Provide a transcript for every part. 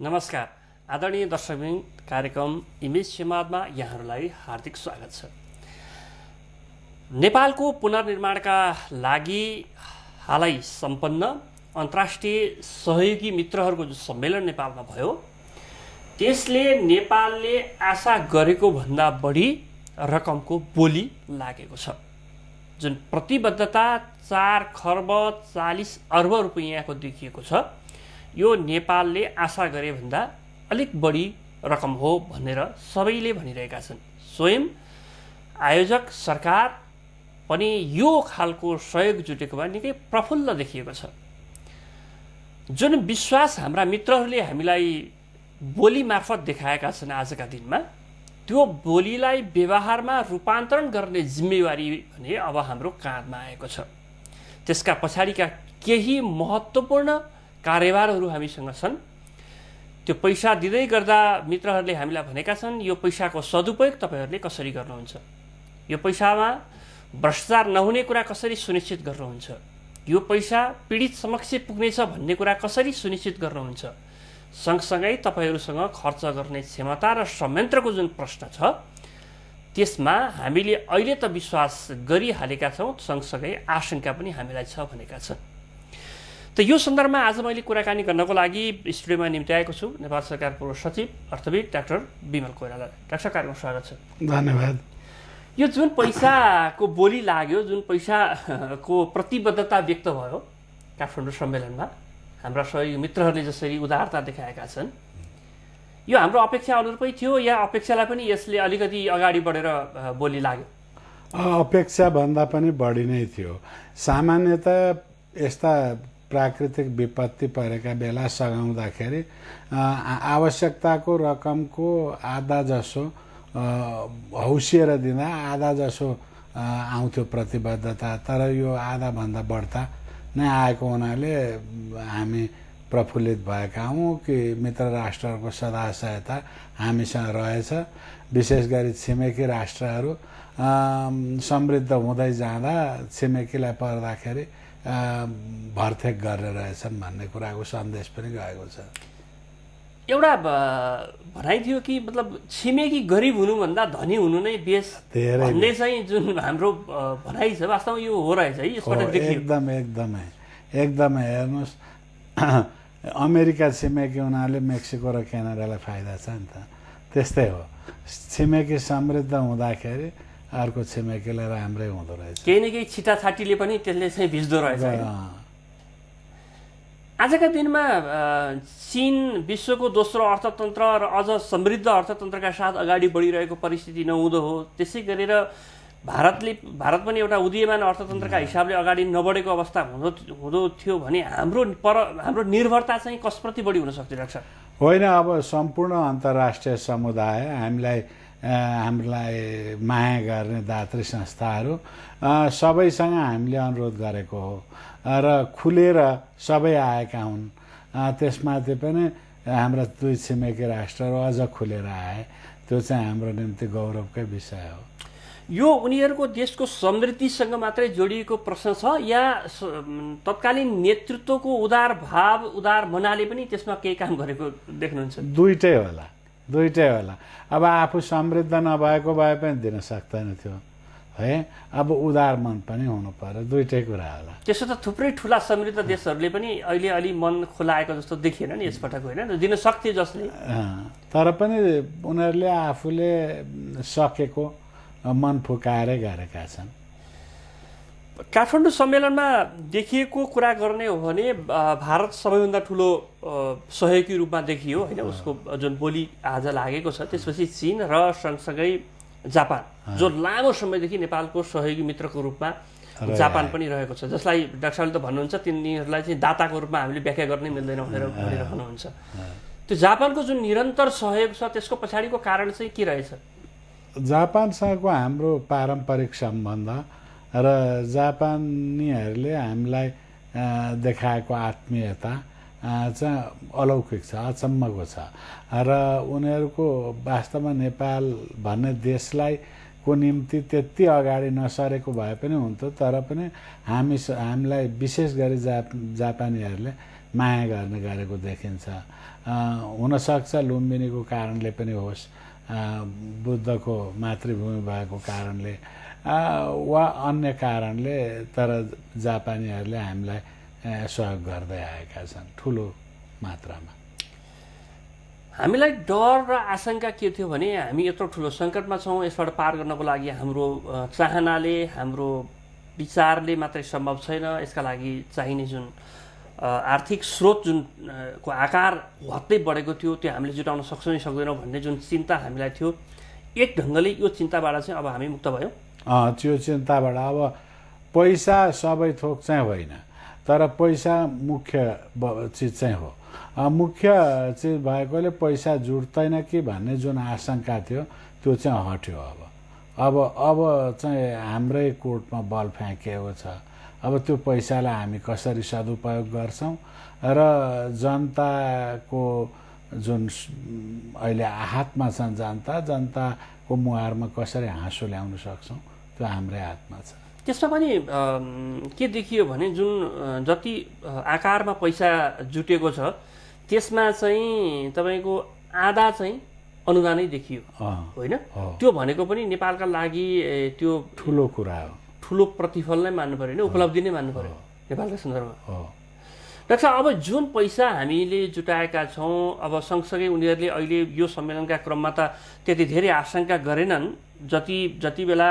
नमस्कार आदरणीय दर्शकवृन्द, कार्यक्रम इमेज संवादमा यहाँहरूलाई हार्दिक स्वागत छ। नेपालको पुनर्निर्माणका लागि हालै सम्पन्न अन्तर्राष्ट्रिय सहयोगी मित्रहरूको जो सम्मेलन नेपालमा भयो, त्यसले नेपालले आशा गरेको भन्दा बढी रकमको बोली लागेको छ। जुन प्रतिबद्धता 4 खर्ब 40 अर्ब रुपैयाँको देखिएको छ, यो नेपालले आशा गरे भन्दा अलिक बढी रकम हो भनेर सबैले भनिरहेका छन्। स्वयं आयोजक सरकार पनि यो खालको सहयोग जुटेकोमा निकै प्रफुल्ल देखिएको छ। जुन विश्वास हाम्रा मित्रहरूले हामीलाई बोली मार्फत देखाएका छन् आजका दिनमा, त्यो बोलीलाई व्यवहारमा रूपान्तरण गर्ने जिम्मेवारी भने अब हाम्रो काँधमा आएको छ। त्यसका पछाडिका केही महत्त्वपूर्ण कार्यभारहरू हामीसँग छन्। त्यो पैसा दिँदै गर्दा मित्रहरूले हामीलाई भनेका छन्, यो पैसाको सदुपयोग तपाईँहरूले कसरी गर्नुहुन्छ, यो पैसामा भ्रष्टाचार नहुने कुरा कसरी सुनिश्चित गर्नुहुन्छ, यो पैसा पीडित समक्ष पुग्नेछ भन्ने कुरा कसरी सुनिश्चित गर्नुहुन्छ, सँगसँगै तपाईँहरूसँग खर्च गर्ने क्षमता र संयन्त्रको जुन प्रश्न छ, त्यसमा हामीले अहिले त विश्वास गरिहालेका छौँ, सँगसँगै आशंका पनि हामीलाई छ भनेका छन्। त यो सन्दर्भमा आज मैले कुराकानी गर्नको लागि स्टुडियोमा निम्ति आएको छु नेपाल सरकार पूर्व सचिव अर्थविद डाक्टर विमल कोइराला। डाक्टर, कार्यक्रममा स्वागत छ। धन्यवाद। यो जुन पैसाको बोली लाग्यो, जुन पैसाको प्रतिबद्धता व्यक्त भयो काठमाडौँ सम्मेलनमा, हाम्रा सहयोगी मित्रहरूले जसरी उदारता देखाएका छन्, यो हाम्रो अपेक्षा अनुरूपै थियो या अपेक्षालाई पनि यसले अलिकति अगाडि बढेर बोली लाग्यो? अपेक्षा भन्दा पनि बढी नै थियो। सामान्यतः यस्ता प्राकृतिक विपत्ति परेका बेला सघाउँदाखेरि आवश्यकताको रकमको आधा जसो हौसिएर दिँदा आधा जसो आउँथ्यो प्रतिबद्धता, तर यो आधाभन्दा बढ्ता नै आएको हुनाले हामी प्रफुल्लित भएका हौँ कि मित्र राष्ट्रहरूको सदा सहायता हामीसँग रहेछ। विशेष गरी छिमेकी राष्ट्रहरू समृद्ध हुँदै जाँदा छिमेकीलाई पर्दाखेरि भरथेक गरेर रहेछन् भन्ने कुराको सन्देश पनि गएको छ। एउटा भनाइ थियो कि मतलब छिमेकी गरिब हुनुभन्दा धनी हुनु नै बेस भन्ने चाहिँ जुन हाम्रो भनाइ छ, वास्तवमा यो हो रहेछ है? यसबाट देखियो एकदमै हेर्नुहोस्, अमेरिका छिमेकी हुनाले मेक्सिको र क्यानाडालाई फाइदा छ नि त। त्यस्तै हो, छिमेकी समृद्ध हुँदाखेरि अर्को छिमेकीलाई राम्रै हुँदो रहेछ। केही न केही छिटाछाटीले पनि त्यसले चाहिँ भिज्दो रहेछ। आजका दिनमा चीन विश्वको दोस्रो अर्थतन्त्र र अझ समृद्ध अर्थतन्त्रका साथ अगाडि बढिरहेको परिस्थिति नहुँदो हो, त्यसै गरेर भारत पनि एउटा उदीयमान अर्थतन्त्रका हिसाबले अगाडि नबढेको अवस्था हुँदो थियो भने हाम्रो निर्भरता चाहिँ कसप्रति बढी हुन सक्छ डाक्टर? होइन, अब सम्पूर्ण अन्तर्राष्ट्रिय समुदाय हामीलाई माया गर्ने दात्री संस्थाहरू सबैसँग हामीले अनुरोध गरेको हो र खुलेर सबै आएका हुन्। त्यसमाथि पनि हाम्रा दुई छिमेकी राष्ट्रहरू अझ खुलेर आए, त्यो चाहिँ हाम्रो निम्ति गौरवकै विषय हो। यो उनीहरूको देशको समृद्धिसँग मात्रै जोडिएको प्रश्न छ या तत्कालीन नेतृत्वको उदार भाव, उदार मनाले पनि त्यसमा केही काम गरेको देख्नुहुन्छ? दुईटै होला। अब आफू समृद्ध नभएको भए पनि दिन सक्दैन थियो है, अब उदार मन पनि हुनु पर्यो, दुईटै कुरा होला। त्यसो त थुप्रै ठुला समृद्ध देशहरूले पनि अहिले अलि मन खुलाएको जस्तो देखिएन नि यसपटक, होइन? दिन सक्थे जसले, तर पनि उनीहरूले आफूले सकेको मन फुकाएरै गरेका छन्। काठमाडौँ सम्मेलनमा देखिएको कुरा गर्ने हो भने भारत सबैभन्दा ठुलो सहयोगी रूपमा देखियो, होइन? उसको जुन बोली आज लागेको छ, त्यसपछि चीन र सँगसँगै जापान, जो लामो समयदेखि नेपालको सहयोगी मित्रको रूपमा जापान पनि रहेको छ, जसलाई डाक्टरले त भन्नुहुन्छ तिनीहरूलाई चाहिँ दाताको रूपमा हामीले व्याख्या गर्नै मिल्दैन भनेर भन्नुहुन्छ। त्यो जापानको जुन निरन्तर सहयोग छ, त्यसको पछाडिको कारण चाहिँ के रहेछ? जापानसँगको हाम्रो पारम्परिक सम्बन्ध र जापानीहरूले हामीलाई देखाएको आत्मीयता चाहिँ अलौकिक छ, अचम्मको छ र उनीहरूको वास्तवमा नेपाल भन्ने देशलाई को निम्ति त्यति अगाडि नसरेको भए पनि हुन्थ्यो, तर पनि हामीलाई विशेष गरी जापानीहरूले माया गर्ने गरेको देखिन्छ। हुनसक्छ लुम्बिनीको कारणले पनि होस्, बुद्धको मातृभूमि भएको कारणले वा अन्य कारणले, तर जापानीहरूले हामीलाई सहयोग गर्दै आएका छन् ठुलो मात्रामा। हामीलाई डर र आशंका के थियो भने हामी यत्रो ठुलो सङ्कटमा छौँ, यसबाट पार गर्नको लागि हाम्रो चाहनाले, हाम्रो विचारले मात्रै सम्भव छैन, यसका लागि चाहिने जुन आर्थिक स्रोत जुन को आकार हत्तै बढेको थियो त्यो हामीले जुटाउन सक्छौँ कि सक्दैनौँ भन्ने जुन चिन्ता हामीलाई थियो, एक ढङ्गले यो चिन्ताबाट चाहिँ अब हामी मुक्त भयौँ। त्यो चिन्ताबाट अब पैसा सबै थोक चाहिँ होइन, तर पैसा मुख्य चिज चाहिँ हो। मुख्य चिज भएकोले पैसा जुट्दैन कि भन्ने जुन आशंका थियो त्यो चाहिँ हट्यो। अब चाहिँ हाम्रै कोर्टमा बल फ्याँकिएको छ। अब त्यो पैसालाई हामी कसरी सदुपयोग गर्छौँ र जनताको जुन अहिले हातमा छन्, जनताको मुहारमा कसरी हाँसो ल्याउन सक्छौँ त्यो हाम्रै हातमा छ। त्यसमा पनि के देखियो भने जुन जति आकारमा पैसा जुटेको छ त्यसमा चाहिँ तपाईँको आधा चाहिँ अनुदानै देखियो होइन। त्यो भनेको पनि नेपालका लागि त्यो ठुलो कुरा हो, ठुलो प्रतिफल नै मान्नु पर्यो, उपलब्धि नै मान्नु पर्यो नेपालका सन्दर्भमा। डाक्टर साहब, अब जुन पैसा हामीले जुटाएका छौँ, अब सँगसँगै उनीहरूले अहिले यो सम्मेलनका क्रममा त त्यति धेरै आशंका गरेनन्। जति बेला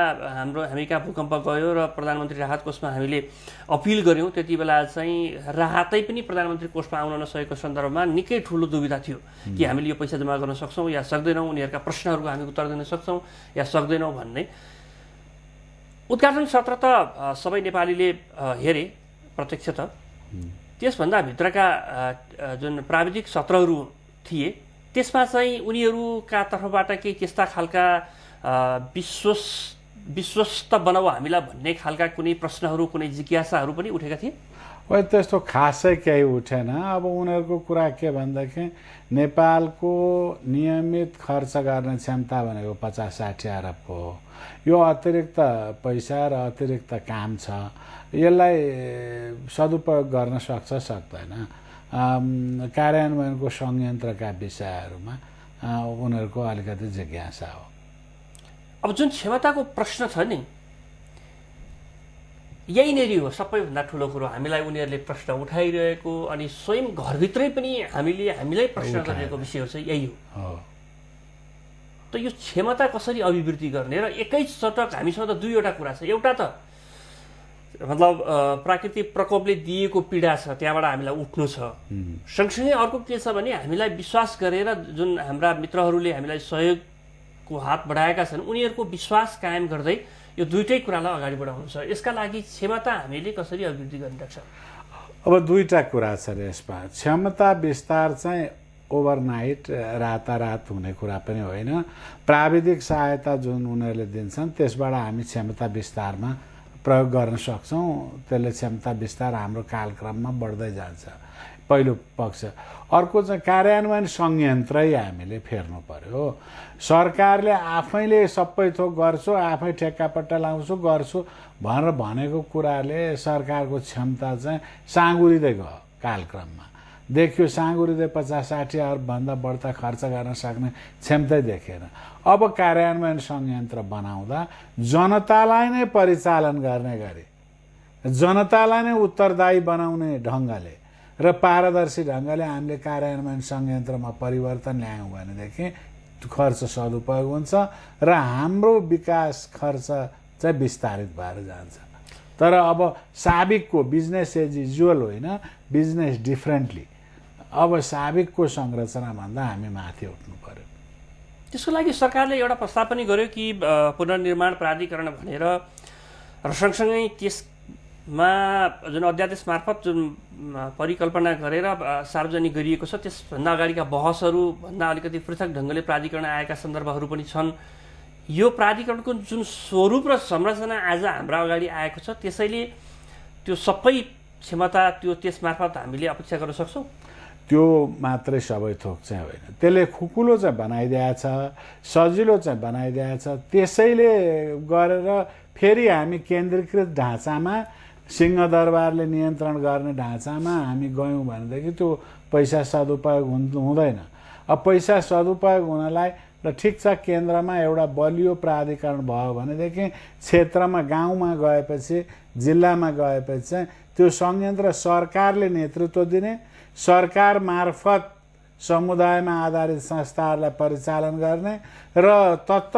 हामी कहाँ भूकम्प गयो र प्रधानमन्त्री राहत कोषमा हामीले अपिल गऱ्यौँ, त्यति बेला चाहिँ राहतै पनि प्रधानमन्त्री कोषमा आउन नसकेको सन्दर्भमा निकै ठुलो दुविधा थियो कि हामीले यो पैसा जम्मा गर्न सक्छौँ या सक्दैनौँ, उनीहरूका प्रश्नहरूको हामी उत्तर दिन सक्छौँ या सक्दैनौँ भन्ने। उद्घाटन सत्र त सबै नेपालीले हेरे प्रत्यक्ष त, त्यसभन्दा भित्रका जुन प्राविधिक सत्रहरू थिए त्यसमा चाहिँ उनीहरूका तर्फबाट केही त्यस्ता खालका विश्वस्त बनाऊ हामीलाई भन्ने खालका कुनै प्रश्नहरू, कुनै जिज्ञासाहरू पनि उठेका थिए? त्यस्तो खासै केही उठेन। अब उनीहरूको कुरा के भनेदेखि नेपालको नियमित खर्च गर्ने क्षमता भनेको 50-60 अरबको हो। यो अतिरिक्त पैसा र अतिरिक्त काम छ, यसलाई सदुपयोग गर्न सक्छ सक्दैन, कार्यान्वयनको संयन्त्रका विषयहरूमा उनीहरूको अलिकति जिज्ञासा हो। अब जुन क्षमताको प्रश्न छ नि, यहीँनेरि हो सबैभन्दा ठुलो कुरो। हामीलाई उनीहरूले प्रश्न उठाइरहेको अनि स्वयं घरभित्रै पनि हामीलाई प्रश्न गरिरहेको विषय चाहिँ यही हो। त यो क्षमता कसरी अभिवृद्धि गर्ने र एकैचटक हामीसँग त दुईवटा कुरा छ। एउटा त मतलब प्राकृतिक प्रकोपले दिएको पीडा छ, त्यहाँबाट हामीलाई उठ्नु छ। सँगसँगै अर्को के छ भने हामीलाई विश्वास गरेर जुन हाम्रा मित्रहरूले हामीलाई सहयोगको हात बढाएका छन्, उनीहरूको विश्वास कायम गर्दै यो दुईटै कुरालाई अगाडि बढाउनु छ। यसका लागि क्षमता हामीले कसरी अभिवृद्धि गर्ने सक्छ? अब दुईटा कुरा छ यसमा। क्षमता विस्तार चाहिँ ओभरनाइट रातारात हुने कुरा पनि होइन। प्राविधिक सहायता जुन उनीहरूले दिन्छन् त्यसबाट हामी क्षमता विस्तारमा प्रयोग गर्न सक्छौँ। त्यसले क्षमता विस्तार हाम्रो कालक्रममा बढ्दै जान्छ, पहिलो पक्ष। अर्को चाहिँ कार्यान्वयन संयन्त्रै हामीले फेर्नु पर्यो। सरकारले आफैले सबै थोक गर्छु, आफै ठेक्कापट्टा लाउँछु गर्छु भनेर भनेको कुराले सरकारको क्षमता चाहिँ साँगुरिँदै गयो। कालक्रममा देखियो साँगुरिँदै 50-60 अरबभन्दा बढ्ता खर्च गर्न सक्ने क्षमतै देखेन। अब कार्यान्वयन संयन्त्र बनाउँदा जनतालाई नै परिचालन गर्ने गरी, जनतालाई नै उत्तरदायी बनाउने ढङ्गले र पारदर्शी ढङ्गले हामीले कार्यान्वयन संयन्त्रमा परिवर्तन ल्यायौँ भनेदेखि खर्च सदुपयोग हुन्छ र हाम्रो विकास खर्च चाहिँ विस्तारित भएर जान्छ। तर अब साबिकको बिजनेस एज युजुअल होइन, बिजनेस डिफ्रेन्टली। अब साबिकको संरचनाभन्दा हामी माथि उठ्नु पर्यो। त्यसको लागि सरकारले एउटा प्रस्ताव पनि गर्यो कि पुनर्निर्माण प्राधिकरण भनेर, र सँगसँगै त्यसमा जुन अध्यादेश मार्फत जुन परिकल्पना गरेर सार्वजनिक गरिएको छ त्यसभन्दा अगाडिका बहसहरूभन्दा अलिकति पृथक ढङ्गले प्राधिकरण आएका सन्दर्भहरू पनि छन्। यो प्राधिकरणको जुन स्वरूप र संरचना आज हाम्रो अगाडि आएको छ, त्यसैले त्यो सबै क्षमता त्यो त्यसमार्फत हामीले अपेक्षा गर्न सक्छौँ? त्यो मात्रै सबै थोक चाहिँ होइन, त्यसले खुकुलो चाहिँ बनाइदिएछ, सजिलो चाहिँ बनाइदिएछ। त्यसैले गरेर फेरि हामी केन्द्रीकृत ढाँचामा, सिंहदरबारले नियन्त्रण गर्ने ढाँचामा हामी गयौँ भनेदेखि त्यो पैसा सदुपयोग हुँदैन। अब पैसा सदुपयोग हुनलाई र ठिक छ केन्द्रमा एउटा बलियो प्राधिकरण भयो भनेदेखि क्षेत्रमा गाउँमा गएपछि जिल्लामा गएपछि चाहिँ त्यो संयन्त्र सरकारले नेतृत्व दिने, सरकार मार्फत समुदायमा आधारित संस्थाहरूलाई परिचालन गर्ने र तत्त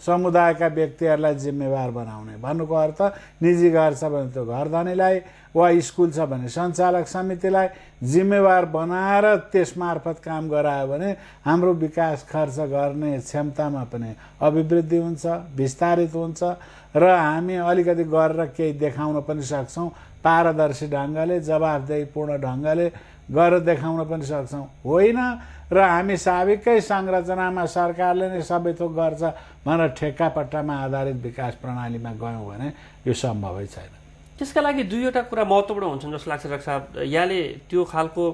समुदायका व्यक्तिहरूलाई जिम्मेवार बनाउने। भन्नुको अर्थ निजी घर छ भने त्यो घर धनीलाई वा स्कुल छ भने सञ्चालक समितिलाई जिम्मेवार बनाएर त्यसमार्फत काम गरायो भने हाम्रो विकास खर्च गर्ने क्षमतामा पनि अभिवृद्धि हुन्छ, विस्तारित हुन्छ र हामी अलिकति गरेर केही देखाउन पनि सक्छौँ। पारदर्शी ढङ्गले, जवाफदेहीपूर्ण ढङ्गले गरेर देखाउन पनि सक्छौँ। होइन र हामी साविकै संरचनामा सरकारले नै सबै थोक गर्छ भनेर ठेक्कापट्टामा आधारित विकास प्रणालीमा गयौँ भने यो सम्भवै छैन। त्यसका लागि दुईवटा कुरा महत्त्वपूर्ण हुन्छन् जस्तो लाग्छ डाक्टर साहब। यहाँले त्यो खालको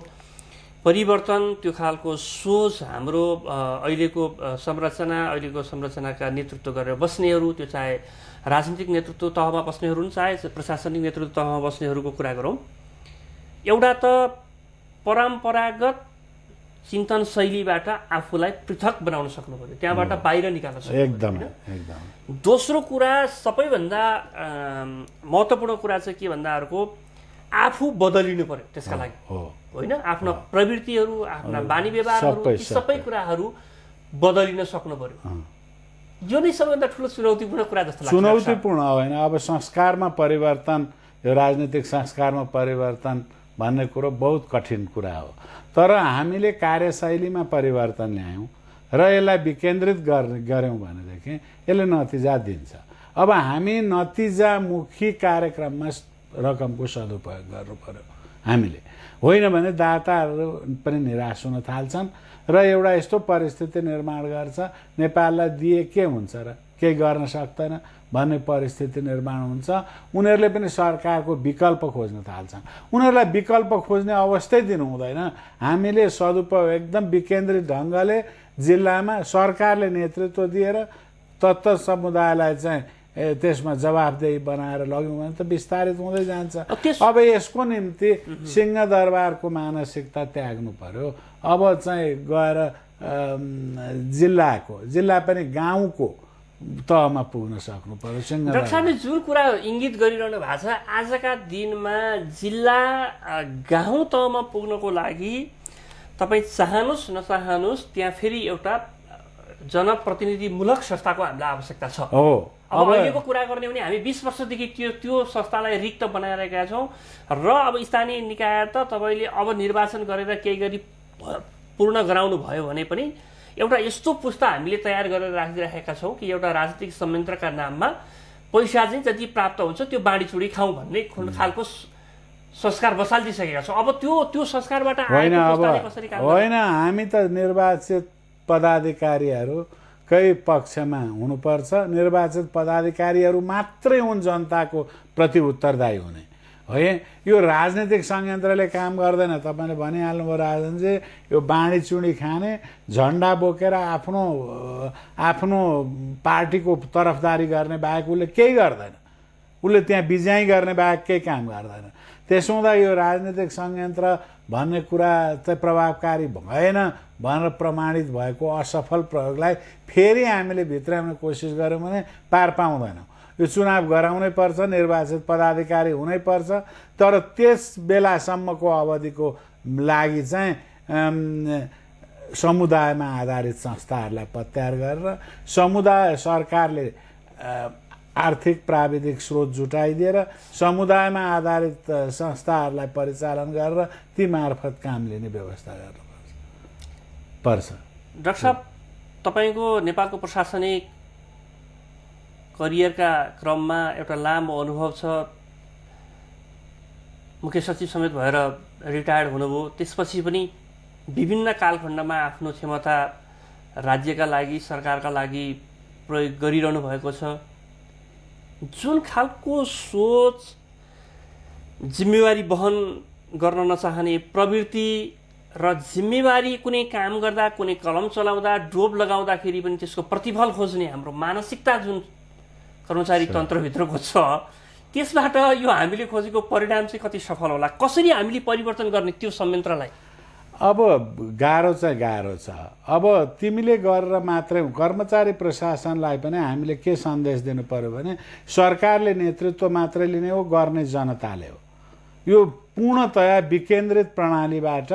परिवर्तन, त्यो खालको सोच हाम्रो अहिलेको संरचनाका नेतृत्व गरेर बस्नेहरू, त्यो चाहे राजनीतिक नेतृत्व तहमा बस्नेहरू हुन् चाहे प्रशासनिक नेतृत्व तहमा बस्नेहरूको कुरा गरौँ, एउटा त परम्परागत चिन्तन शैलीबाट आफूलाई पृथक बनाउन सक्नु पर्यो, त्यहाँबाट बाहिर निकाल्न सक्नु पर्यो। एकदम। दोस्रो कुरा, सबैभन्दा महत्त्वपूर्ण कुरा चाहिँ के भन्दाहरूको आफू बदलिनु पर्यो त्यसका लागि, होइन? आफ्ना प्रवृत्तिहरू, आफ्ना बानी व्यवहारहरू, ती सबै कुराहरू बदलिन सक्नु पर्यो। यो नै सबैभन्दा ठुलो चुनौतीपूर्ण कुरा जस्तो लाग्छ। चुनौतीपूर्ण होइन, अब संस्कारमा परिवर्तन, यो राजनीतिक संस्कारमा परिवर्तन भन्ने कुरो बहुत कठिन कुरा हो। तर हामीले कार्यशैलीमा परिवर्तन ल्यायौँ र यसलाई विकेन्द्रित गऱ्यौँ भनेदेखि यसले नतिजा दिन्छ। अब हामी नतिजामुखी कार्यक्रममा रकमको सदुपयोग गर्नु पर्यो हामीले, होइन भने दाताहरू पनि निराश हुन थाल्छन् र एउटा यस्तो परिस्थिति निर्माण गर्छ नेपाललाई दिए के हुन्छ र केही गर्न सक्दैन भन्ने परिस्थिति निर्माण हुन्छ। उनीहरूले पनि सरकारको विकल्प खोज्न थाल्छन्। उनीहरूलाई विकल्प खोज्ने अवस्थै दिनु हुँदैन। हामीले सदुपयोग एकदम विकेन्द्रित ढङ्गले जिल्लामा सरकारले नेतृत्व दिएर तत्त समुदायलाई चाहिँ त्यसमा जवाफदेही बनाएर लग्यौँ भने त विस्तारित हुँदै जान्छ। अब यसको निम्ति सिंहदरबारको मानसिकता त्याग्नु पर्यो। अब चाहिँ गएर जिल्ला पनि गाउँको तहमा पुग्न सक्नु पर्यो। डाक्टर साहबले जुन कुरा इङ्गित गरिरहनु भएको छ, आजका दिनमा जिल्ला गाउँ तहमा पुग्नको लागि तपाईँ चाहनुहोस् नचाहनुहोस् त्यहाँ फेरि एउटा जनप्रतिनिधिमूलक संस्थाको हामीलाई आवश्यकता छ। अब अहिलेको कुरा गर्ने भने हामी 20 वर्षदेखि त्यो संस्थालाई रिक्त बनाइरहेका छौँ र अब स्थानीय निकाय त तपाईँले अब निर्वाचन गरेर केही गरी पूर्ण गराउनु भयो भने पनि एउटा यस्तो पुस्ता हामीले तयार गरेर राखिराखेका छौँ कि एउटा राजनीतिक संयन्त्रका नाममा पैसा चाहिँ जति प्राप्त हुन्छ त्यो बाँडीचुडी खाउँ भन्ने खालको संस्कार बसालिदिइसकेका छौँ। अब त्यो संस्कारबाट होइन, हामी त निर्वाचित पदाधिकारीहरूकै पक्षमा हुनुपर्छ। निर्वाचित पदाधिकारीहरू मात्रै हुन् जनताको प्रति उत्तरदायी हुने, है। यो राजनीतिक संयन्त्रले काम गर्दैन। तपाईँले भनिहाल्नुभयो राजनजी, यो बाँडीचुडी खाने, झन्डा बोकेर आफ्नो पार्टीको तरफदारी गर्ने बाहेक उसले केही गर्दैन। उसले त्यहाँ बिजाइ गर्ने बाहेक केही काम गर्दैन। त्यसो हुँदा यो राजनीतिक संयन्त्र भन्ने कुरा चाहिँ प्रभावकारी भएन भनेर प्रमाणित भएको असफल प्रयोगलाई फेरि हामीले भित्राउने कोसिस गऱ्यौँ भने पार पाउँदैनौँ। यो चुनाव गराउनै पर्छ, निर्वाचित पदाधिकारी हुनै पर्छ। तर त्यस बेलासम्मको अवधिको लागि चाहिँ समुदायमा आधारित संस्थाहरूलाई पत्यार गरेर सरकारले आर्थिक प्राविधिक स्रोत जुटाइदिएर समुदायमा आधारित संस्थाहरूलाई परिचालन गरेर ती मार्फत काम लिने व्यवस्था गर्नुपर्छ। डाक्टर साहब, तपाईँको नेपालको प्रशासनिक करियरका क्रममा एउटा लामो अनुभव छ। मुख्य सचिव समेत भएर रिटायर्ड हुनुभयो। त्यसपछि पनि विभिन्न कालखण्डमा आफ्नो क्षमता राज्यका लागि, सरकारका लागि प्रयोग गरिरहनु भएको छ। जुन खालको सोच, जिम्मेवारी वहन गर्न नचाहने प्रवृत्ति र जिम्मेवारी कुनै काम गर्दा, कुनै कलम चलाउँदा, डोब लगाउँदाखेरि पनि त्यसको प्रतिफल खोज्ने हाम्रो मानसिकता जुन कर्मचारी तन्त्रभित्रको छ, त्यसबाट यो हामीले खोजेको परिणाम चाहिँ कति सफल होला? कसरी हामीले परिवर्तन गर्ने त्यो संयन्त्रलाई? अब गाह्रो चाहिँ गाह्रो छ। अब तिमीले गरेर मात्रै कर्मचारी प्रशासनलाई पनि हामीले के सन्देश दिनु पर्यो भने सरकारले नेतृत्व मात्रै लिने हो, गर्ने जनताले हो। यो पूर्णतया विकेन्द्रित प्रणालीबाट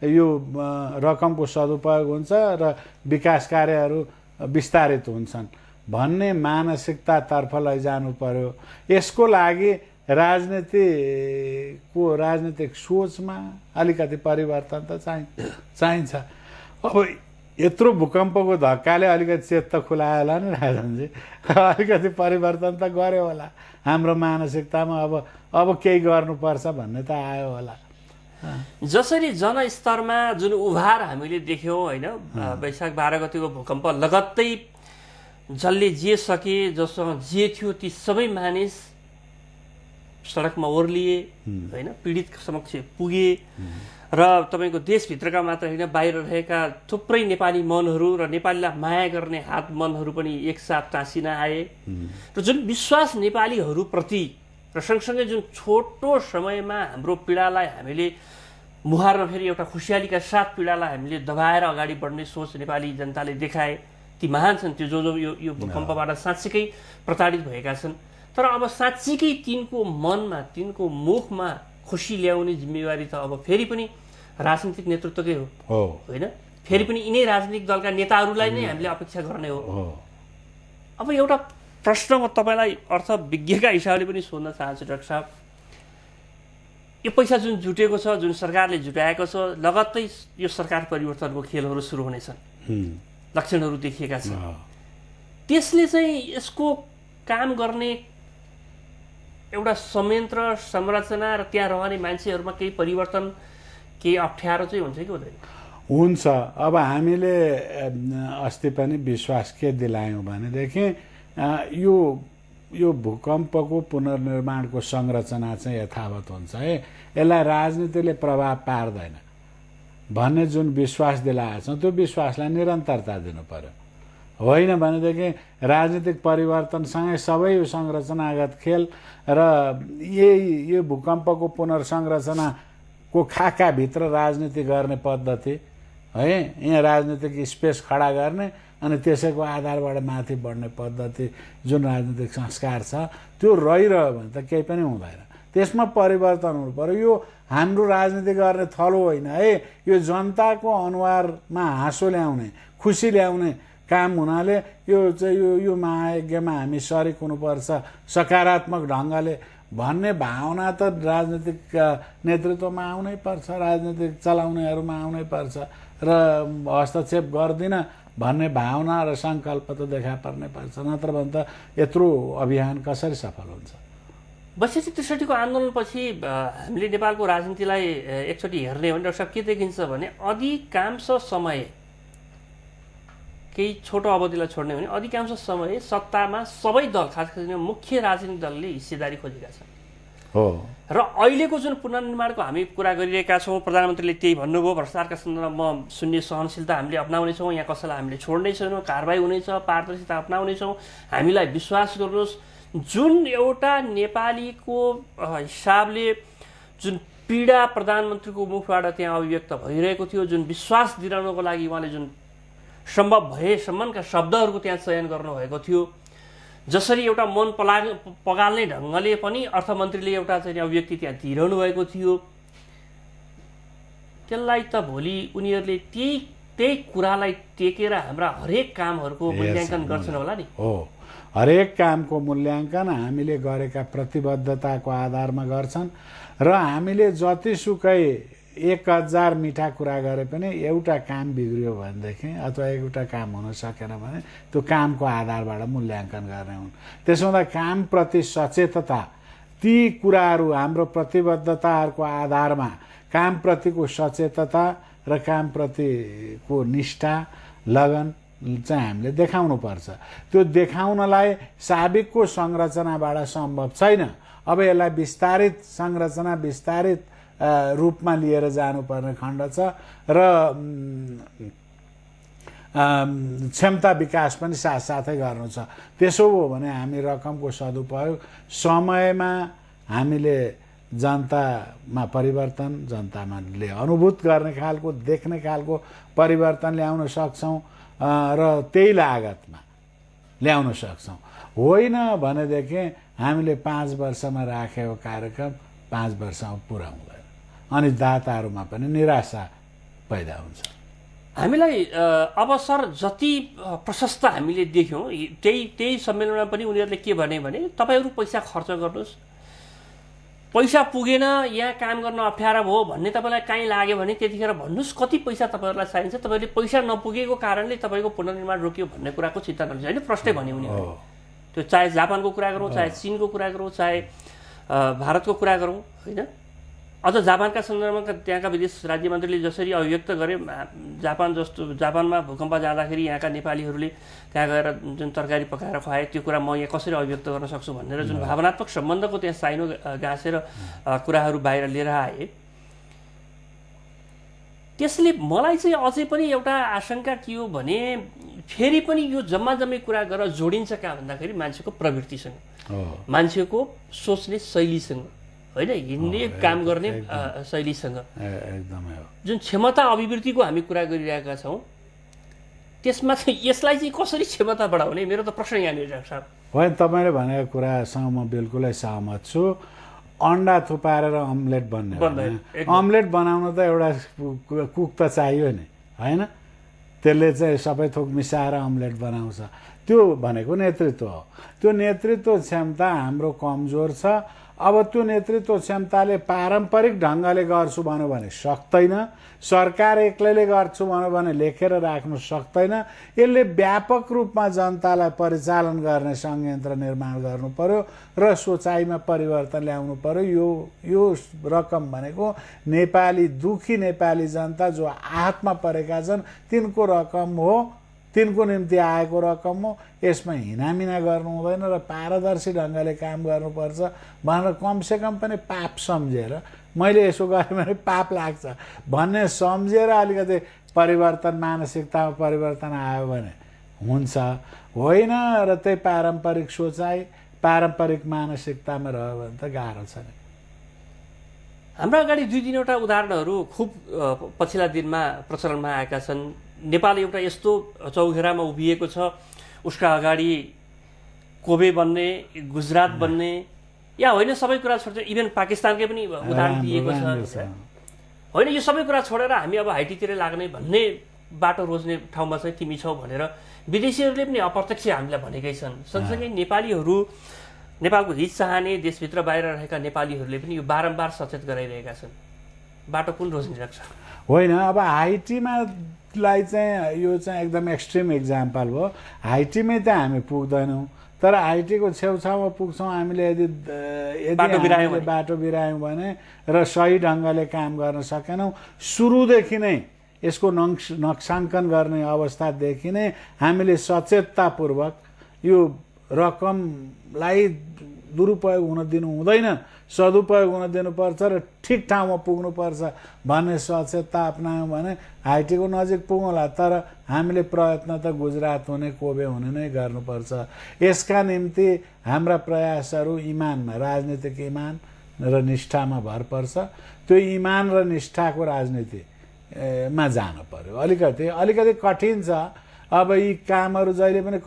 यो रकमको सदुपयोग हुन्छ र विकास कार्यहरू विस्तारित हुन्छन् भन्ने मानसिकतातर्फ लैजानु पर्यो। यसको लागि राजनीतिक सोचमा अलिकति परिवर्तन त चाहिन्छ। अब यत्रो भूकम्पको धक्काले अलिकति चेत त खुलायो होला नि राजनजी, अलिकति परिवर्तन त गर्यो होला हाम्रो मानसिकतामा। अब केही गर्नुपर्छ भन्ने त आयो होला। जसरी जनस्तरमा जुन उभार हामीले देख्यौँ होइन, वैशाख 12 गतिको भूकम्प लगत्तै जसले जे सके, जससँग जे थियो ती सबै मानिस सडकमा ओर्लिए होइन, पीडित समक्ष पुगे र तपाईँको देशभित्रका मात्र होइन बाहिर रहेका थुप्रै नेपाली मनहरू र नेपालीलाई माया गर्ने हात मनहरू पनि एकसाथ टाँसिन आए र जुन विश्वास नेपालीहरूप्रति र सँगसँगै जुन छोटो समयमा हाम्रो पीडालाई हामीले मुहार्न फेरि एउटा खुसियालीका साथ पीडालाई हामीले दबाएर अगाडि बढ्ने सोच नेपाली जनताले देखाए, ती महान छन्। त्यो जो यो भूकम्पबाट साँच्चीकै प्रताडित भएका छन्। तर अब साँच्चीकै तिनको मनमा, तिनको मुखमा खुसी ल्याउने जिम्मेवारी त अब फेरि पनि राजनीतिक नेतृत्वकै हो होइन, फेरि पनि यिनै राजनीतिक दलका नेताहरूलाई नै हामीले अपेक्षा गर्ने हो। अब एउटा प्रश्न म तपाईँलाई अर्थविज्ञका हिसाबले पनि सोध्न चाहन्छु डाक्टर साहब, यो पैसा जुन जुटेको छ, जुन सरकारले जुटाएको छ, लगत्तै यो सरकार परिवर्तनको खेलहरू सुरु हुनेछन्, लक्षणहरू देखिएका छन्। त्यसले चाहिँ यसको काम गर्ने एउटा संयन्त्र, संरचना र त्यहाँ रहने मान्छेहरूमा केही परिवर्तन, केही अप्ठ्यारो चाहिँ हुन्छ कि हुँदैन? हुन्छ। अब हामीले अस्ति पनि विश्वास के दिलायौँ भनेदेखि यो भूकम्पको पुनर्निर्माणको संरचना चाहिँ यथावत हुन्छ है, यसलाई राजनीतिले प्रभाव पार्दैन भन्ने जुन विश्वास दिलाएको छ त्यो विश्वासलाई निरन्तरता दिनु पर्यो। होइन भनेदेखि राजनीतिक परिवर्तनसँगै सबै संरचनागत खेल र यो भूकम्पको पुनर्संरचनाको खाकाभित्र राजनीति गर्ने पद्धति है, यहाँ राजनीतिक स्पेस खडा गर्ने अनि त्यसैको आधारबाट माथि बढ्ने पद्धति जुन राजनीतिक संस्कार छ त्यो रहिरह्यो भने त केही पनि हुँदैन। त्यसमा परिवर्तन हुनु पर्यो। यो हाम्रो राजनीति गर्ने थलो होइन है, यो जनताको अनुहारमा हाँसो ल्याउने, खुसी ल्याउने काम हुनाले यो चाहिँ यो महायज्ञमा हामी सरिक हुनुपर्छ सकारात्मक ढङ्गले भन्ने भावना त राजनीतिक नेतृत्वमा आउनै पर्छ, राजनीतिक चलाउनेहरूमा आउनै पर्छ र हस्तक्षेप गर्दिन भन्ने भावना र सङ्कल्प त देखा पर्नै पर्छ, नत्र भने त यत्रो अभियान कसरी सफल हुन्छ? 62-63को आन्दोलनपछि हामीले नेपालको राजनीतिलाई एकचोटि हेर्ने हो भने डाक्टर साहब के देखिन्छ भने अधिकांश समय, केही छोटो अवधिलाई छोड्ने भने अधिकांश समय सत्तामा सबै दल, खास गरी मुख्य राजनीतिक दलले हिस्सेदारी खोजेका छन् हो। र अहिलेको जुन पुनर्निर्माणको हामी कुरा गरिरहेका छौँ, प्रधानमन्त्रीले त्यही भन्नुभयो, भ्रष्टाचारका सन्दर्भमा शून्य सहनशीलता हामीले अपनाउनेछौँ, यहाँ कसैलाई हामीले छोड्नै छैनौँ, कारबाही हुनेछ, पारदर्शिता अपनाउनेछौँ, हामीलाई विश्वास गर्नुहोस्। जुन एउटा नेपालीको हिसाबले जुन पीडा प्रधानमन्त्रीको मुखबाट त्यहाँ अभिव्यक्त भइरहेको थियो, जुन विश्वास दिलाउनको लागि उहाँले जुन सम्भव भएसम्मका शब्दहरूको त्यहाँ चयन गर्नुभएको थियो, जसरी एउटा मन पगाल्ने ढङ्गले पनि अर्थमन्त्रीले एउटा चाहिँ अभिव्यक्ति त्यहाँ दिइरहनु भएको थियो, त्यसलाई त भोलि उनीहरूले त्यही कुरालाई टेकेर हाम्रा हरेक कामहरूको मूल्याङ्कन गर्छन् होला नि। हो, हरेक कामको मूल्याङ्कन हामीले गरेका प्रतिबद्धताको आधारमा गर्छन् र हामीले जतिसुकै 1000 मिठा कुरा गरे पनि एउटा काम बिग्रियो भनेदेखि अथवा एउटा काम हुन सकेन भने त्यो कामको आधारबाट मूल्याङ्कन गर्ने हुन्। त्यसो हुँदा कामप्रति सचेतता, ती कुराहरू हाम्रो प्रतिबद्धताहरूको आधारमा कामप्रतिको सचेतता र कामप्रतिको निष्ठा, लगन चाहिँ हामीले देखाउनुपर्छ। त्यो देखाउनलाई साबिकको संरचनाबाट सम्भव छैन। अब यसलाई विस्तारित संरचना, विस्तारित रूपमा लिएर जानुपर्ने खण्ड छ र क्षमता विकास पनि साथसाथै गर्नु छ। त्यसो हो भने हामी रकमको सदुपयोग समयमा हामीले जनतामा परिवर्तन, जनतामाले अनुभूत गर्ने खालको, देख्ने खालको परिवर्तन ल्याउन सक्छौँ र त्यही लागतमा ल्याउन सक्छौँ। होइन भनेदेखि हामीले 5 वर्षमा राखेको कार्यक्रम 5 वर्षमा पुरा हुँदैन अनि दाताहरूमा पनि निराशा पैदा हुन्छ। हामीलाई अवसर जति प्रशस्त हामीले देख्यौँ, त्यही सम्मेलनमा पनि उनीहरूले के भने तपाईँहरू पैसा खर्च गर्नुहोस्, पैसा पुगेन यहाँ काम गर्न अप्ठ्यारो भयो भन्ने तपाईँलाई काहीँ लाग्यो भने त्यतिखेर भन्नुहोस् कति पैसा तपाईँहरूलाई चाहिन्छ, तपाईँले पैसा नपुगेको कारणले तपाईँको पुनर्निर्माण रोकियो भन्ने कुराको चिन्ता नलिन्छ। होइन, प्रश्नै भन्यो उनीहरूले। त्यो चाहे जापानको कुरा गरौँ, चाहे चिनको कुरा गरौँ, चाहे भारतको कुरा गरौँ, होइन। अझ जापानका सन्दर्भमा त्यहाँका विदेश राज्य मन्त्रीले जसरी अभिव्यक्त गरे, जापानमा भूकम्प जाँदाखेरि यहाँका नेपालीहरूले त्यहाँ गएर जुन तरकारी पकाएर खुवाए त्यो कुरा म यहाँ कसरी अभिव्यक्त गर्न सक्छु भनेर जुन भावनात्मक सम्बन्धको त्यहाँ साइनो गाँसेर कुराहरू बाहिर लिएर आए, त्यसले मलाई चाहिँ अझै पनि एउटा आशंका के हो भने फेरि पनि यो जम्मै कुरा गरेर जोडिन्छ कहाँ भन्दाखेरि मान्छेको प्रवृत्तिसँग, मान्छेको सोच्ने शैलीसँग, होइन, हिँड्ने काम गर्ने शैलीसँग। एकदमै हो। जुन क्षमता अभिवृद्धिको हामी कुरा गरिरहेका छौँ त्यसमा चाहिँ यसलाई चाहिँ कसरी क्षमता बढाउने, मेरो त प्रश्न यहाँनिर छ। होइन, तपाईँले भनेको कुरासँग म बिल्कुलै सहमत छु। अन्डा थुपारेर अम्लेट बन्ने, अम्लेट बनाउन त एउटा कुक त चाहियो नि, होइन। त्यसले चाहिँ सबै थोक मिसाएर अम्लेट बनाउँछ। त्यो भनेको नेतृत्व हो। त्यो नेतृत्व क्षमता हाम्रो कमजोर छ। अब त्यो नेतृत्व क्षमताले पारम्परिक ढङ्गले गर्छु भन्यो भने सक्दैन, सरकार एक्लैले गर्छु भन्यो भने लेखेर राख्नु सक्दैन। यसले व्यापक रूपमा जनतालाई परिचालन गर्ने संयन्त्र निर्माण गर्नु पर्यो र सोचाइमा परिवर्तन ल्याउनु पर्यो। यो रकम भनेको नेपाली दुखी नेपाली जनता जो आहतमा परेका छन् तिनको रकम हो, तिनको निम्ति आएको रकम हो। यसमा हिनामिना गर्नु हुँदैन र पारदर्शी ढङ्गले काम गर्नुपर्छ भनेर कमसेकम पनि पाप सम्झेर, मैले यसो गरेँ भने पाप लाग्छ भन्ने सम्झेर अलिकति परिवर्तन, मानसिकतामा परिवर्तन आयो भने हुन्छ। होइन र त्यही पारम्परिक सोचाइ, पारम्परिक मानसिकतामा रह्यो भने त गाह्रो छ नि। हाम्रो अगाडि 2-3वटा उदाहरणहरू खुब पछिल्ला दिनमा प्रचलनमा आएका छन्। नेपाल एउटा यस्तो चौघेरामा उभिएको छ, उसका अगाडि कोबे बन्ने, गुजरात बन्ने, या होइन सबै कुरा छोडेर इभन पाकिस्तानकै पनि उदाहरण दिएको छ। होइन, यो सबै कुरा छोडेर हामी अब हाइटीतिर लाग्ने भन्ने बाटो रोज्ने ठाउँमा चाहिँ तिमी छौ भनेर विदेशीहरूले पनि अप्रत्यक्ष हामीलाई भनेकै छन्। सँगसँगै नेपालीहरू, नेपालको हित चाहने देशभित्र बाहिर रहेका नेपालीहरूले पनि यो बारम्बार सचेत गराइरहेका छन्। बाटो कुन रोज्ने लाग्छ? होइन, अब हाइटीमालाई चाहिँ यो चाहिँ एकदम एक्सट्रिम इक्जाम्पल हो। हाइटीमै त हामी पुग्दैनौँ, तर हाइटीको छेउछाउमा पुग्छौँ हामीले यदि बाटो बिरायौँ भने र सही ढङ्गले काम गर्न सकेनौँ, सुरुदेखि नै यसको नक्साङ्कन गर्ने अवस्थादेखि नै हामीले सचेततापूर्वक यो रकमलाई दुरुपयोग हुन दिनु हुँदैन, सदुपयोग हुन दिनुपर्छ र ठिक ठाउँमा पुग्नुपर्छ भन्ने सचेतता अपनायौँ भने हाइटीको नजिक पुगौँला। तर हामीले प्रयत्न त गुजरात हुने, कोबे हुने नै गर्नुपर्छ। यसका निम्ति हाम्रा प्रयासहरू इमानमा, राजनीतिक इमान र निष्ठामा भर पर्छ। त्यो इमान र निष्ठाको राजनीतिमा जानु पर्यो। अलिकति कठिन छ। अब यी कामहरू जहिले पनि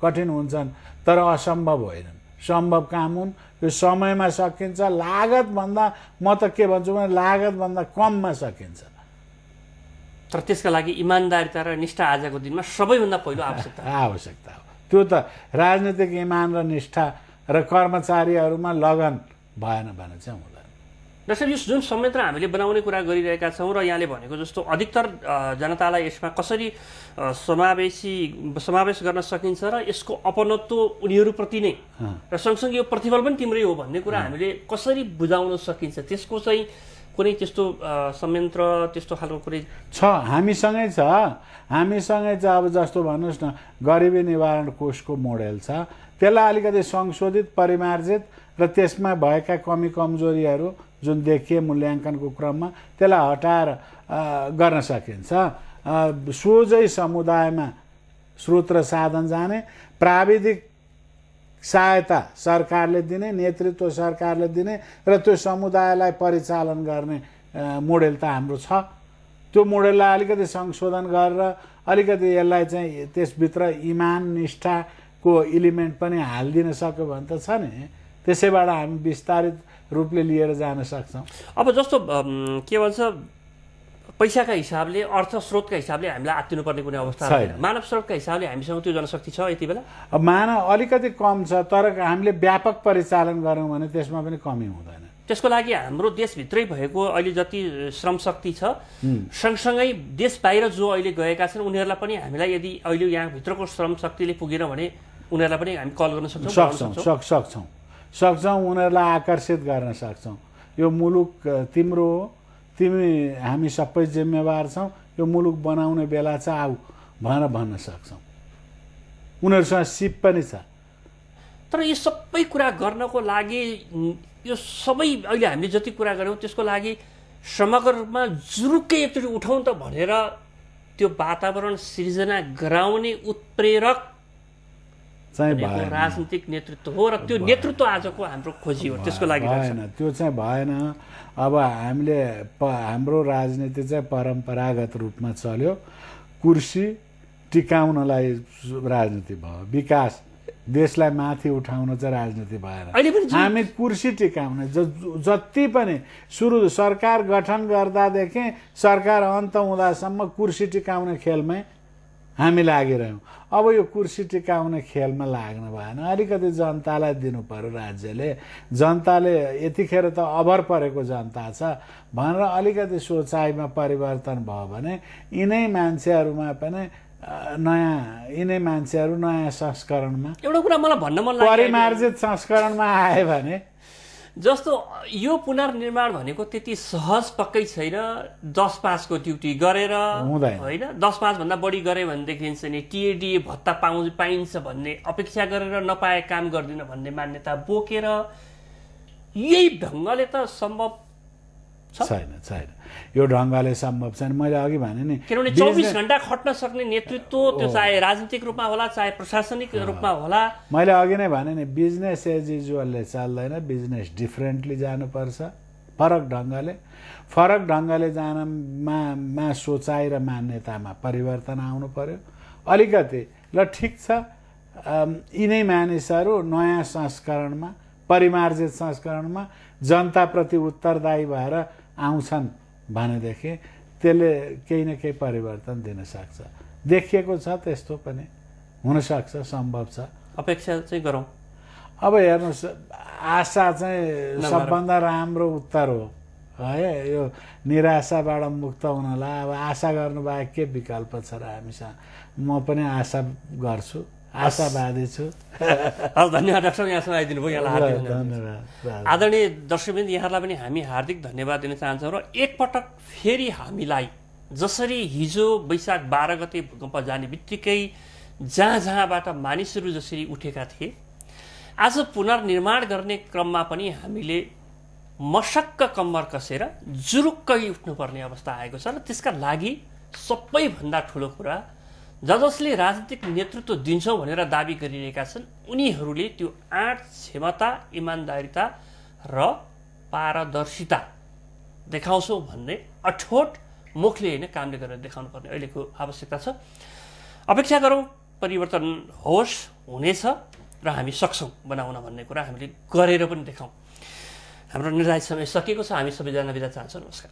कठिन हुन्छन्, तर असम्भव होइनन्, सम्भव काम हुन्। यो समयमा सकिन्छ, लागतभन्दा, म त के भन्छु भने लागतभन्दा कममा सकिन्छ। तर त्यसका लागि इमान्दारिता र निष्ठा आजको दिनमा सबैभन्दा पहिलो आवश्यकता हो। त्यो त राजनीतिक इमान र निष्ठा र कर्मचारीहरूमा लगन भएन भने चाहिँ हुँदैन। डाक्टर, यो जुन संयन्त्र हामीले बनाउने कुरा गरिरहेका छौँ र यहाँले भनेको जस्तो अधिकतर जनतालाई यसमा कसरी समावेश गर्न सकिन्छ र यसको अपनत्व उनीहरूप्रति नै र सँगसँगै यो प्रतिफल पनि तिम्रै हो भन्ने कुरा हामीले कसरी बुझाउन सकिन्छ, त्यसको चाहिँ कुनै त्यस्तो संयन्त्र, त्यस्तो खालको कुनै छ? हामीसँगै छ। अब जस्तो भन्नुहोस् न, गरिबी निवारण कोषको मोडेल छ, त्यसलाई अलिकति संशोधित, परिमार्जित र त्यसमा भएका कमी कमजोरीहरू जुन देखिए मूल्याङ्कनको क्रममा त्यसलाई हटाएर गर्न सकिन्छ। सोझै समुदायमा स्रोत र साधन जाने, प्राविधिक सहायता सरकारले दिने, नेतृत्व सरकारले दिने र त्यो समुदायलाई परिचालन गर्ने मोडेल त हाम्रो छ। त्यो मोडेललाई अलिकति संशोधन गरेर अलिकति यसलाई चाहिँ त्यसभित्र इमान निष्ठाको इलिमेन्ट पनि हालिदिन सक्यो भने त छ नि, त्यसैबाट हामी विस्तारित रूपले लिएर जान सक्छौँ। अब जस्तो के भन्छ पैसाका हिसाबले, अर्थ स्रोतका हिसाबले हामीलाई आत्तिनुपर्ने कुनै अवस्था छैन। मानव स्रोतका हिसाबले हामीसँग त्यो जनशक्ति छ यति बेला? अब मानव अलिकति कम छ, तर हामीले व्यापक परिचालन गऱ्यौँ भने त्यसमा पनि कमी हुँदैन। त्यसको लागि हाम्रो देशभित्रै भएको अहिले जति श्रम शक्ति छ, सँगसँगै देश बाहिर जो अहिले गएका छन् उनीहरूलाई पनि हामीलाई यदि अहिले यहाँभित्रको श्रम शक्तिले पुगेन भने उनीहरूलाई पनि हामी कल गर्न सक्छौँ, उनीहरूलाई आकर्षित गर्न सक्छौँ। यो मुलुक तिम्रो हो, तिमी हामी सबै जिम्मेवार छौँ, यो मुलुक बनाउने बेला छ, आऊ भनेर भन्न सक्छौँ। उनीहरूसँग सिप पनि छ। तर यो सबै कुरा गर्नको लागि, यो सबै अहिले हामीले जति कुरा गऱ्यौँ त्यसको लागि समग्रमा जुरुक्कै एकचोटि उठाउँ त भनेर त्यो वातावरण सिर्जना गराउने उत्प्रेरक चाहिँ राजनीतिक नेतृत्व हो र त्यो नेतृत्व आजको हाम्रो खोजी हो। त्यसको लागि भएन, त्यो चाहिँ भएन। अब हामीले हाम्रो राजनीति चाहिँ परम्परागत रूपमा चल्यो, कुर्सी टिकाउनलाई राजनीति भयो, विकास देशलाई माथि उठाउन चाहिँ राजनीति भएन। हामी कुर्सी टिकाउने जति पनि सुरु सरकार गठन गर्दादेखि सरकार अन्त हुँदासम्म कुर्सी टिकाउने खेलमै हामी लागिरह्यौँ। अब यो कुर्सी टिकाउने खेलमा लाग्नु भएन, अलिकति जनतालाई दिनु पर्यो। राज्यले, जनताले यतिखेर त अभर परेको जनता छ भनेर अलिकति सोचाइमा परिवर्तन भयो भने यिनै मान्छेहरू नयाँ संस्करणमा, एउटा कुरा मलाई भन्न मन लाग्यो, परिमार्जित संस्करणमा आए भने जस्तो यो पुनर्निर्माण भनेको त्यति सहज पक्कै छैन। 10 पासको ड्युटी गरेर हुँदैन, होइन? 10 पास भन्दा बढी गरे भनेदेखि चाहिँ नि टिएडिए भत्ता पाइन्छ भन्ने अपेक्षा गरेर नपाए काम गर्दिन भन्ने मान्यता बोकेर यही ढङ्गले त सम्भव छैन। यो ढङ्गले सम्भव छैन। मैले अघि भने नि, किनभने 24 घण्टा खट्न सक्ने नेतृत्व, त्यो चाहे राजनीतिक रूपमा होला चाहे प्रशासनिक रूपमा होला। मैले अघि नै भने नि, बिजनेस एज युजुअलले चल्दैन, बिजनेस डिफ्रेन्टली जानुपर्छ, फरक ढङ्गले जानमा सोचाइ र मान्यतामा परिवर्तन आउनु पर्यो अलिकति। ल ठिक छ, यिनै मानिसहरू नयाँ संस्करणमा, परिमार्जित संस्करणमा जनताप्रति उत्तरदायी भएर आउँछन् भनेदेखि त्यसले केही न केही परिवर्तन दिन सक्छ। देखिएको छ, त्यस्तो पनि हुनसक्छ, सम्भव छ। अपेक्षा चाहिँ गरौँ। अब हेर्नुहोस्, आशा चाहिँ सबभन्दा राम्रो उत्तर हो है। यो निराशाबाट मुक्त हुनलाई अब आशा गर्नु बाहेक के विकल्प छ र हामीसँग? म पनि आशा गर्छु, आशावादी छु। धन्यवाद डाक्टर, यहाँसम्म आइदिनु भयो, यहाँलाई हार्दिक धन्यवाद। आदरणीय दर्शकवृन्द, यहाँलाई पनि हामी हार्दिक धन्यवाद दिन चाहन्छौँ र एकपटक फेरि हामीलाई जसरी हिजो वैशाख 12 गते भूकम्प जाने बित्तिकै जहाँबाट मानिसहरू जसरी उठेका थिए, आज पुनर्निर्माण गर्ने क्रममा पनि हामीले मशक्क कम्मर कसेर जुरुक्कै उठ्नुपर्ने अवस्था आएको छ। र त्यसका लागि सबैभन्दा ठुलो कुरा, जसले राजनीतिक नेतृत्व दिन्छौँ भनेर दाबी गरिरहेका छन् उनीहरूले त्यो आँट, क्षमता, इमान्दारिता र पारदर्शिता देखाउँछौँ भन्ने अठोट मुखले होइन, कामले गरेर देखाउनु पर्ने अहिलेको आवश्यकता छ। अपेक्षा गरौँ परिवर्तन होस्, हुनेछ र हामी सक्छौँ बनाउन भन्ने कुरा हामीले गरेर पनि देखाउँ। हाम्रो निर्धारित समय सकिएको छ। हामी सबैजना बिदा चाहन्छौँ। नमस्कार।